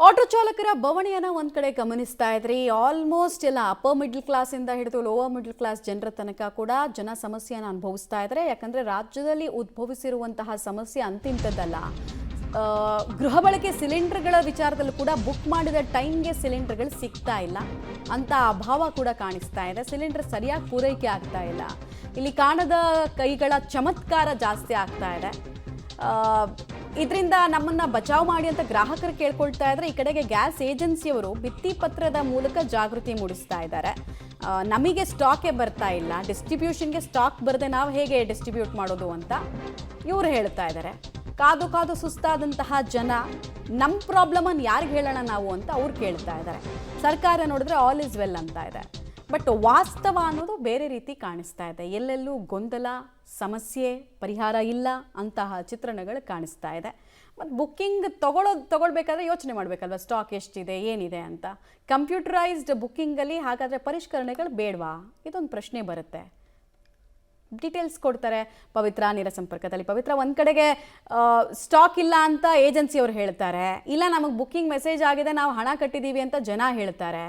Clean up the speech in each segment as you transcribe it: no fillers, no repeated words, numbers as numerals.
Auto ಚಾಲಕರ ಬವಣೆಯನ್ನ ಒಂದ್ ಕಡೆ ಗಮನಿಸ್ತಾ ಇದ್ರಿ. ಆಲ್ಮೋಸ್ಟ್ ಎಲ್ಲ ಅಪ್ಪರ್ ಮಿಡಲ್ ಕ್ಲಾಸ್ ಇಂದ ಹಿಡಿದು ಲೋವರ್ ಮಿಡಲ್ ಕ್ಲಾಸ್ ಜನರ ತನಕ ಕೂಡ ಜನ ಸಮಸ್ಯೆಯನ್ನು ಅನುಭವಿಸ್ತಾ ಇದ್ದಾರೆ. ಯಾಕಂದ್ರೆ ರಾಜ್ಯದಲ್ಲಿ ಉದ್ಭವಿಸಿರುವಂತಹ ಸಮಸ್ಯೆ ಅಂತಿಂತದ್ದಲ್ಲ. ಗೃಹ ಬಳಕೆ ಸಿಲಿಂಡರ್ಗಳ ವಿಚಾರದಲ್ಲೂ ಕೂಡ ಬುಕ್ ಮಾಡಿದ ಟೈಮ್ಗೆ ಸಿಲಿಂಡರ್ಗಳು ಸಿಗ್ತಾ ಇಲ್ಲ ಅಂತ ಅಭಾವ ಕೂಡ ಕಾಣಿಸ್ತಾ ಇದೆ. ಸಿಲಿಂಡರ್ ಸರಿಯಾಗಿ ಪೂರೈಕೆ ಆಗ್ತಾ ಇಲ್ಲ. ಇಲ್ಲಿ ಕಾಣದ ಕೈಗಳ ಚಮತ್ಕಾರ ಜಾಸ್ತಿ ಆಗ್ತಾ ಇದೆ. ಇದರಿಂದ ನಮ್ಮನ್ನ ಬಚಾವ್ ಮಾಡಿ ಅಂತ ಗ್ರಾಹಕರು ಕೇಳ್ಕೊಳ್ತಾ ಇದ್ರೆ, ಈ ಕಡೆಗೆ ಗ್ಯಾಸ್ ಏಜೆನ್ಸಿಯವರು ಭಿತ್ತಿ ಪತ್ರದ ಮೂಲಕ ಜಾಗೃತಿ ಮೂಡಿಸ್ತಾ ಇದ್ದಾರೆ. ನಮಗೆ ಸ್ಟಾಕೇ ಬರ್ತಾ ಇಲ್ಲ, ಡಿಸ್ಟ್ರಿಬ್ಯೂಷನ್ಗೆ ಸ್ಟಾಕ್ ಬರದೆ ನಾವು ಹೇಗೆ ಡಿಸ್ಟ್ರಿಬ್ಯೂಟ್ ಮಾಡೋದು ಅಂತ ಇವರು ಹೇಳ್ತಾ ಇದ್ದಾರೆ. ಕಾದು ಕಾದು ಸುಸ್ತಾದಂತಹ ಜನ ನಮ್ಮ ಪ್ರಾಬ್ಲಮನ್ನು ಯಾರಿಗೆ ಹೇಳೋಣ ನಾವು ಅಂತ ಅವ್ರು ಕೇಳ್ತಾ ಇದ್ದಾರೆ. ಸರ್ಕಾರ ನೋಡಿದ್ರೆ ಆಲ್ ಇಸ್ ವೆಲ್ ಅಂತ ಇದೆ. ಬಟ್ ವಾಸ್ತವ ಅನ್ನೋದು ಬೇರೆ ರೀತಿ ಕಾಣಿಸ್ತಾ ಇದೆ. ಎಲ್ಲೆಲ್ಲೂ ಗೊಂದಲ, ಸಮಸ್ಯೆ, ಪರಿಹಾರ ಇಲ್ಲ ಅಂತಹ ಚಿತ್ರಣಗಳು ಕಾಣಿಸ್ತಾ ಇದೆ. ಮತ್ತು ಬುಕ್ಕಿಂಗ್ ತಗೊಳ್ಬೇಕಾದ್ರೆ ಯೋಚನೆ ಮಾಡಬೇಕಲ್ವ, ಸ್ಟಾಕ್ ಎಷ್ಟಿದೆ, ಏನಿದೆ ಅಂತ. ಕಂಪ್ಯೂಟರೈಸ್ಡ್ ಬುಕ್ಕಿಂಗಲ್ಲಿ ಹಾಗಾದರೆ ಪರಿಷ್ಕರಣೆಗಳು ಬೇಡವಾ? ಇದೊಂದು ಪ್ರಶ್ನೆ ಬರುತ್ತೆ. ಡೀಟೇಲ್ಸ್ ಕೊಡ್ತಾರೆ ಪವಿತ್ರ ನೇರ ಸಂಪರ್ಕದಲ್ಲಿ. ಪವಿತ್ರ, ಒಂದು ಕಡೆಗೆ ಸ್ಟಾಕ್ ಇಲ್ಲ ಅಂತ ಏಜೆನ್ಸಿಯವರು ಹೇಳ್ತಾರೆ, ಇಲ್ಲ ನಮಗೆ ಬುಕ್ಕಿಂಗ್ ಮೆಸೇಜ್ ಆಗಿದೆ, ನಾವು ಹಣ ಕಟ್ಟಿದ್ದೀವಿ ಅಂತ ಜನ ಹೇಳ್ತಾರೆ.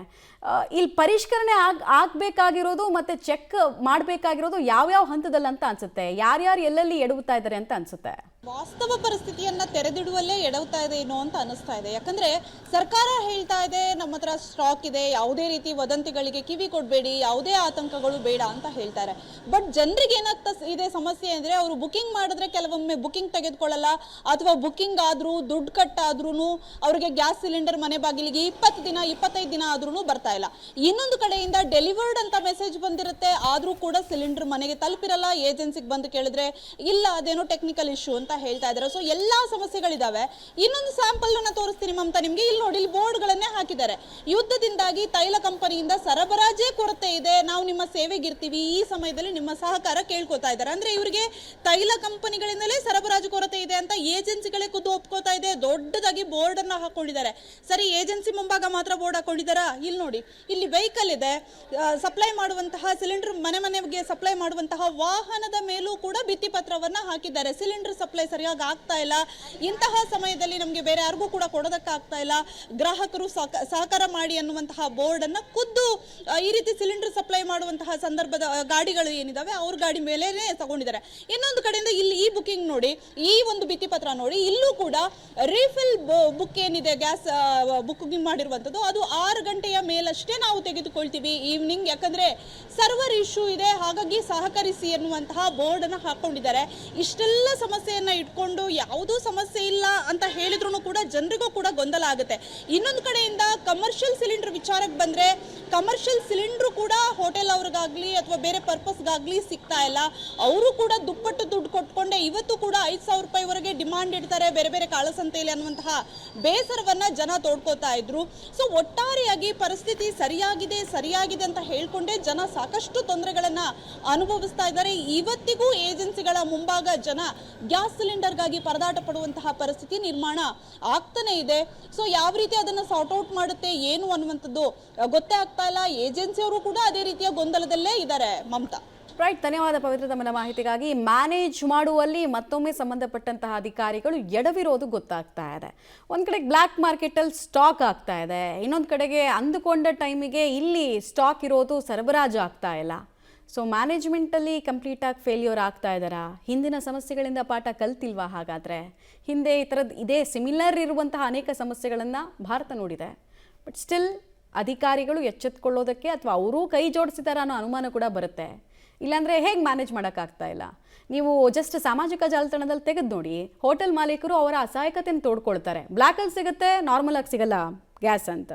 ಇಲ್ಲಿ ಪರಿಷ್ಕರಣೆ ಆಗಬೇಕಾಗಿರೋದು ಮತ್ತು ಚೆಕ್ ಮಾಡಬೇಕಾಗಿರೋದು ಯಾವ್ಯಾವ ಹಂತದಲ್ಲಿ ಅಂತ ಅನಿಸುತ್ತೆ? ಯಾರ್ಯಾರು ಎಲ್ಲೆಲ್ಲಿ ಎಡವುತ್ತಾ ಇದ್ದಾರೆ ಅಂತ ಅನಿಸುತ್ತೆ? ವಾಸ್ತವ ಪರಿಸ್ಥಿತಿಯನ್ನ ತೆರೆದಿಡುವಲ್ಲೇ ಎಡವುತ್ತಾ ಇದೆ ಏನೋ ಅಂತ ಅನಿಸ್ತಾ ಇದೆ. ಯಾಕಂದ್ರೆ ಸರ್ಕಾರ ಹೇಳ್ತಾ ಇದೆ ನಮ್ಮ ಹತ್ರ ಸ್ಟಾಕ್ ಇದೆ, ಯಾವುದೇ ರೀತಿ ವದಂತಿಗಳಿಗೆ ಕಿವಿ ಕೊಡಬೇಡಿ, ಯಾವುದೇ ಆತಂಕಗಳು ಬೇಡ ಅಂತ ಹೇಳ್ತಾರೆ. ಬಟ್ ಜನರಿಗೆ ಏನಾಗ್ತಾ ಇದೆ ಸಮಸ್ಯೆ ಅಂದ್ರೆ, ಅವರು ಬುಕಿಂಗ್ ಮಾಡಿದ್ರೆ ಕೆಲವೊಮ್ಮೆ ಬುಕಿಂಗ್ ತೆಗೆದುಕೊಳ್ಳಲ್ಲ, ಅಥವಾ ಬುಕಿಂಗ್ ಆದ್ರೂ ದುಡ್ಡು ಕಟ್ಟಾದ್ರೂ ಅವ್ರಿಗೆ ಗ್ಯಾಸ್ ಸಿಲಿಂಡರ್ ಮನೆ ಬಾಗಿಲಿಗೆ 20 ದಿನ 25 ದಿನ ಆದ್ರೂ ಬರ್ತಾ ಇಲ್ಲ. ಇನ್ನೊಂದು ಕಡೆಯಿಂದ ಡೆಲಿವರ್ಡ್ ಅಂತ ಮೆಸೇಜ್ ಬಂದಿರುತ್ತೆ, ಆದ್ರೂ ಕೂಡ ಸಿಲಿಂಡರ್ ಮನೆಗೆ ತಲುಪಿರಲ್ಲ. ಏಜೆನ್ಸಿಗೆ ಬಂದು ಕೇಳಿದ್ರೆ ಇಲ್ಲ, ಅದೇನೋ ಟೆಕ್ನಿಕಲ್ ಇಶ್ಯೂ ಅಂತ ಹೇಳ್ತಾ ಇದ್ದಾರೆ. ಸೊ ಎಲ್ಲಾ ಸಮಸ್ಯೆಗಳಿದಾವೆ. ಇನ್ನೊಂದು ಸ್ಯಾಂಪಲ್ ಅನ್ನ ತೋರಿಸ್ತೀನಿ ಮಮತಾ ನಿಮ್ಗೆ. ಇಲ್ಲಿ ನೋಡಿ, ಇಲ್ಲಿ ಬೋರ್ಡ್ಗಳನ್ನೇ ಹಾಕಿದ್ದಾರೆ. ಯುದ್ಧದಿಂದಾಗಿ ತೈಲ ಕಂಪನಿಯಿಂದ ಸರಬರಾಜೇ ಕೊರತೆ ಇದೆ, ನಾವು ನಿಮ್ಮ ಸೇವೆಗಿರ್ತೀವಿ, ಈ ಸಮಯದಲ್ಲಿ ನಿಮ್ಮ ಸಹಕಾರ ಕೇಳ್ಕೊತಾ ಇದ್ದಾರೆ. ಅಂದ್ರೆ ಇವರಿಗೆ ತೈಲ ಕಂಪನಿಗಳಿಂದಲೇ ಸರಬರಾಜು ಕೊರತೆ ಇದೆ ಅಂತ ಏಜೆನ್ಸಿಗಳೇ ಖುದ್ದು ಒಪ್ಕೋತಾ ಇದೆ. ದೊಡ್ಡದಾಗಿ ಬೋರ್ಡ್ ಅನ್ನ ಹಾಕೊಂಡಿದ್ದಾರೆ. ಸರಿ, ಏಜೆನ್ಸಿ ಮುಂಭಾಗ ಮಾತ್ರ ಬೋರ್ಡ್ ಹಾಕೊಂಡಿದ್ದಾರಾ? ಇಲ್ಲಿ ನೋಡಿ, ಇಲ್ಲಿ ವೆಹಿಕಲ್ ಇದೆ, ಸಪ್ಲೈ ಮಾಡುವಂತಹ ಸಿಲಿಂಡರ್ ಮನೆಗೆ ಸಪ್ಲೈ ಮಾಡುವಂತಹ ವಾಹನದ ಮೇಲೂ ಕೂಡ ಭಿತ್ತಿ ಪತ್ರವನ್ನ ಹಾಕಿದ್ದಾರೆ. ಸಿಲಿಂಡರ್ ಸಪ್ಲೈ ಸರಿಯಾಗಿ ಆಗ್ತಾ ಇಲ್ಲ, ಇಂತಹ ಸಮಯದಲ್ಲಿ ನಮಗೆ ಬೇರೆ ಯಾರಿಗೂ ಕೂಡ ಕೊಡೋದಕ್ಕಾಗ್ತಾ ಇಲ್ಲ, ಗ್ರಾಹಕರು ಸಹಕಾರ ಮಾಡಿ ಅನ್ನುವಂತಹ ಬೋರ್ಡ್ ಅನ್ನ ಖುದ್ದು ಈ ರೀತಿ ಸಿಲಿಂಡರ್ ಸಪ್ಲೈ ಮಾಡುವಂತಹ ಸಂದರ್ಭದ ಗಾಡಿಗಳು ಏನಿದಾವೆ ಅವ್ರ ಗಾಡಿ ಮೇಲೇನೆ ತಗೊಂಡಿದ್ದಾರೆ. ಇನ್ನೊಂದು ಕಡೆಯಿಂದ ಇಲ್ಲಿ ಈ ಬುಕಿಂಗ್ ನೋಡಿ, ಈ ಒಂದು ಭಿತ್ತಿ ಪತ್ರ ನೋಡಿ, ಇಲ್ಲೂ ಕೂಡ ರೀಫಿಲ್ ಬುಕ್ ಏನಿದೆ, ಗ್ಯಾಸ್ ಬುಕಿಂಗ್ ಮಾಡಿರುವಂತದ್ದು, ಅದು 6 ಗಂಟೆಯ ಮೇಲಷ್ಟೇ ನಾವು ತೆಗೆದುಕೊಳ್ತೀವಿ ಈವ್ನಿಂಗ್, ಯಾಕಂದ್ರೆ ಸರ್ವರ್ ಇಶ್ಯೂ ಇದೆ, ಹಾಗಾಗಿ ಸಹಕರಿಸಿ ಎನ್ನುವಂತಹ ಬೋರ್ಡ್ ಅನ್ನ ಹಾಕೊಂಡಿದ್ದಾರೆ. ಇಷ್ಟೆಲ್ಲ ಸಮಸ್ಯೆಯನ್ನ ಇಟ್ಕೊಂಡು ಯಾವುದೂ ಸಮಸ್ಯೆ ಇಲ್ಲ ಅಂತ ಹೇಳಿದ್ರು ಕೂಡ ಜನರಿಗೂ ಕೂಡ ಗೊಂದಲ ಆಗುತ್ತೆ. ಇನ್ನೊಂದು ಕಡೆಯಿಂದ ಕಮರ್ಷಿಯಲ್ ಸಿಲಿಂಡರ್ ವಿಚಾರಕ್ಕೆ ಬಂದ್ರೆ, ಕಮರ್ಷಿಯಲ್ ಸಿಲಿಂಡರ್ ಕೂಡ ಹೋಟೆಲ್ ಅವ್ರಿಗಾಗ್ಲಿ ಅಥವಾ ಬೇರೆ ಪರ್ಪಸ್ಗಾಗ್ಲಿ ಸಿಗ್ತಾ ಇಲ್ಲ. ಅವರು ಕೂಡ ದುಪ್ಪಟ್ಟು ದುಡ್ಡು ಕೊಟ್ಕೊಂಡೆ ಇವತ್ತು ಕೂಡ 5,000 ರೂಪಾಯಿವರೆಗೆ ಡಿಮಾಂಡ್ ಇಡ್ತಾರೆ ಬೇರೆ ಬೇರೆ ಕಾಳಸಂತೆಯಲ್ಲಿ ಅನ್ನುವಂತಹ ಬೇಸರವನ್ನ ಜನ ತೋಡ್ಕೋತಾ ಇದ್ರು. ಸೊ ಒಟ್ಟಾರೆಯಾಗಿ ಪರಿಸ್ಥಿತಿ ಸರಿಯಾಗಿದೆ ಅಂತ ಹೇಳ್ಕೊಂಡೆ ಜನ ಸಾಕಷ್ಟು ತೊಂದರೆಗಳನ್ನ ಅನುಭವಿಸ್ತಾ ಇದ್ದಾರೆ. ಇವತ್ತಿಗೂ ಏಜೆನ್ಸಿಗಳ ಮುಂಭಾಗ ಜನ ಗ್ಯಾಸ್ ಸಿಲಿಂಡರ್ಗಾಗಿ ಪರದಾಟ ಪಡುವಂತಹ ಪರಿಸ್ಥಿತಿ ನಿರ್ಮಾಣ ಆಗ್ತಾನೆ ಇದೆ. ಸೊ ಯಾವ ರೀತಿ ಅದನ್ನ ಸಾರ್ಟ್ ಔಟ್ ಮಾಡುತ್ತೆ ಏನು ಅನ್ನುವಂಥದ್ದು ಗೊತ್ತೇ ಆಗ್ತಾ ಇಲ್ಲ. ಏಜೆನ್ಸಿಯವರು ಕೂಡ ಅದೇ ರೀತಿಯ ಗೊಂದಲದಲ್ಲೇ ಇದ್ದಾರೆ ಮಮತಾ. ರೈಟ್, ಧನ್ಯವಾದ ಪವಿತ್ರ ತಮ್ಮ ಮಾಹಿತಿಗಾಗಿ. ಮ್ಯಾನೇಜ್ ಮಾಡುವಲ್ಲಿ ಮತ್ತೊಮ್ಮೆ ಸಂಬಂಧಪಟ್ಟಂತಹ ಅಧಿಕಾರಿಗಳು ಎಡವಿರೋದು ಗೊತ್ತಾಗ್ತಾ ಇದೆ. ಒಂದು ಕಡೆಗೆ ಬ್ಲ್ಯಾಕ್ ಮಾರ್ಕೆಟಲ್ಲಿ ಸ್ಟಾಕ್ ಆಗ್ತಾ ಇದೆ, ಇನ್ನೊಂದು ಕಡೆಗೆ ಅಂದುಕೊಂಡ ಟೈಮಿಗೆ ಇಲ್ಲಿ ಸ್ಟಾಕ್ ಇರೋದು ಸರಬರಾಜು ಆಗ್ತಾ ಇಲ್ಲ. ಸೊ ಮ್ಯಾನೇಜ್ಮೆಂಟಲ್ಲಿ ಕಂಪ್ಲೀಟಾಗಿ ಫೇಲ್ಯೂರ್ ಆಗ್ತಾ ಇದ್ದಾರಾ? ಹಿಂದಿನ ಸಮಸ್ಯೆಗಳಿಂದ ಪಾಠ ಕಲ್ತಿಲ್ವಾ? ಹಾಗಾದರೆ ಹಿಂದೆ ಈ ಥರದ್ದು ಇದೇ ಸಿಮಿಲರ್ ಇರುವಂತಹ ಅನೇಕ ಸಮಸ್ಯೆಗಳನ್ನು ಭಾರತ ನೋಡಿದೆ. ಬಟ್ ಸ್ಟಿಲ್ ಅಧಿಕಾರಿಗಳು ಎಚ್ಚೆತ್ತುಕೊಳ್ಳೋದಕ್ಕೆ ಅಥವಾ ಅವರೂ ಕೈ ಜೋಡಿಸಿದಾರ ಅನ್ನೋ ಅನುಮಾನ ಕೂಡ ಬರುತ್ತೆ. ಇಲ್ಲಾಂದರೆ ಹೇಗೆ ಮ್ಯಾನೇಜ್ ಮಾಡೋಕ್ಕಾಗ್ತಾ ಇಲ್ಲ? ನೀವು ಜಸ್ಟ್ ಸಾಮಾಜಿಕ ಜಾಲತಾಣದಲ್ಲಿ ತೆಗೆದು ನೋಡಿ, ಹೋಟೆಲ್ ಮಾಲೀಕರು ಅವರ ಅಸಹಾಯಕತೆಯನ್ನು ತೋಡ್ಕೊಳ್ತಾರೆ. ಬ್ಲ್ಯಾಕಲ್ಲಿ ಸಿಗುತ್ತೆ, ನಾರ್ಮಲಾಗಿ ಸಿಗಲ್ಲ ಗ್ಯಾಸ್ ಅಂತ.